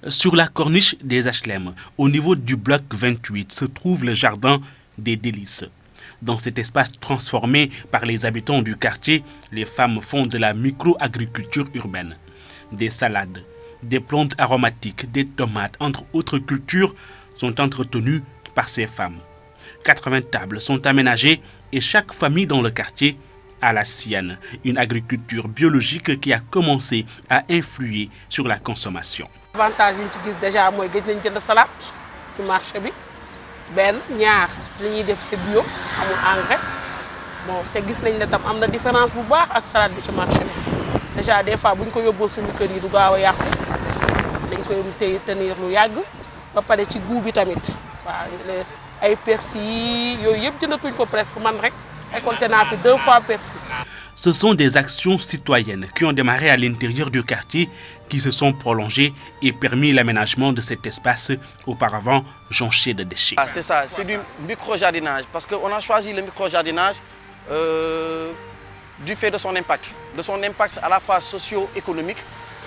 Sur la corniche des HLM, au niveau du bloc 28, se trouve le jardin des délices. Dans cet espace transformé par les habitants du quartier, les femmes font de la micro-agriculture urbaine. Des salades, des plantes aromatiques, des tomates, entre autres cultures, sont entretenues par ces femmes. 80 tables sont aménagées et chaque famille dans le quartier a la sienne. Une agriculture biologique qui a commencé à influer sur la consommation. L'avantage yi ñu ci gis déjà mooy gëj nañ jënd salade ci marché bi benn ñaar li ñuy def c'est bio amul engrais bon te gis nañ ne tam am na différence bu baax ak salade bi ci marché bi déjà des fois bu ñu ko yóbboo suñu kër yi du gaaw a yàqu dañ koy tenir lu yàgg ba pare ci goût bi tamit waaw ay persil yooyu yëpp jëndatuñ ko presque man rek récolté naa fi 2 fois persil. Ce sont des actions citoyennes qui ont démarré à l'intérieur du quartier, qui se sont prolongées et permis l'aménagement de cet espace auparavant jonché de déchets. C'est ça, c'est du micro-jardinage, parce qu'on a choisi le micro-jardinage du fait de son impact à la fois socio-économique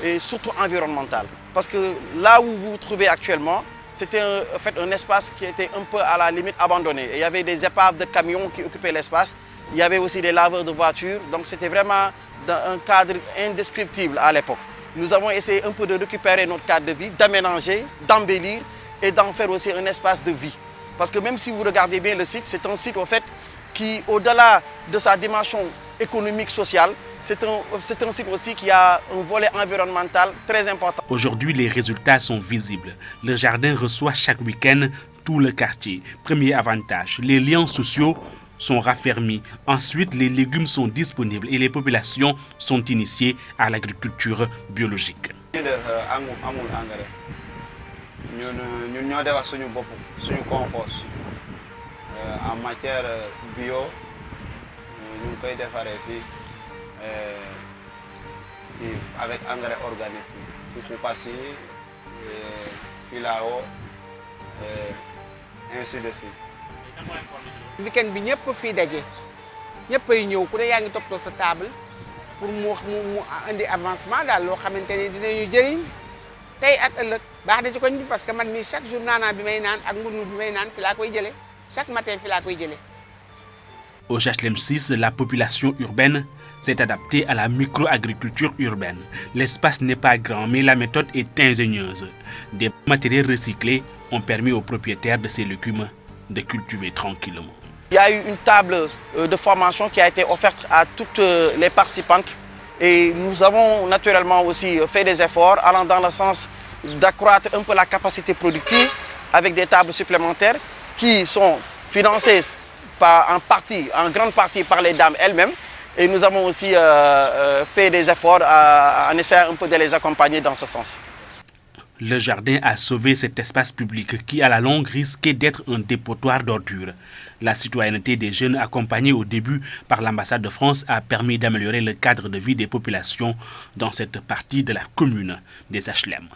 et surtout environnemental. Parce que là où vous vous trouvez actuellement, c'était en fait un espace qui était un peu à la limite abandonné. Et il y avait des épaves de camions qui occupaient l'espace. Il y avait aussi des laveurs de voitures, donc c'était vraiment dans un cadre indescriptible à l'époque. Nous avons essayé un peu de récupérer notre cadre de vie, d'aménager, d'embellir et d'en faire aussi un espace de vie. Parce que même si vous regardez bien le site, c'est un site au fait qui, au-delà de sa dimension économique, sociale, c'est un site aussi qui a un volet environnemental très important. Aujourd'hui, les résultats sont visibles. Le jardin reçoit chaque week-end tout le quartier. Premier avantage, les liens sociaux sont raffermis. Ensuite, les légumes sont disponibles et les populations sont initiées à l'agriculture biologique. En matière bio, nous faisons des avec engrais organique, Koukoupassy, Filao, ainsi de suite. Week-end bi ñëpp fii daje ñëpp ay ñëw ku ne yaa ngi toppatoo sa table pour mu indi avancement daal loo xamante ne dinañu jëriñ tey ak ëllëg baax na ci koñ bi parce que man mii chaque jour naanaa bi may naan ak ngunu bi may naan fi laa koy jëlee chaque matin fi laa koy jëlee. Au HLM 6, la population urbaine s'est adaptée à la micro-agriculture urbaine. L'espace n'est pas grand, mais la méthode est ingénieuse. Des matériaux recyclés ont permis aux propriétaires de ces légumes de cultiver tranquillement. Il y a eu une table de formation qui a été offerte à toutes les participantes et nous avons naturellement aussi fait des efforts allant dans le sens d'accroître un peu la capacité productive avec des tables supplémentaires qui sont financées en grande partie par les dames elles-mêmes. Et nous avons aussi fait des efforts en essayant un peu de les accompagner dans ce sens. Le jardin a sauvé cet espace public qui, à la longue, risquait d'être un dépotoir d'ordures. La citoyenneté des jeunes, accompagnée au début par l'ambassade de France, a permis d'améliorer le cadre de vie des populations dans cette partie de la commune des HLM.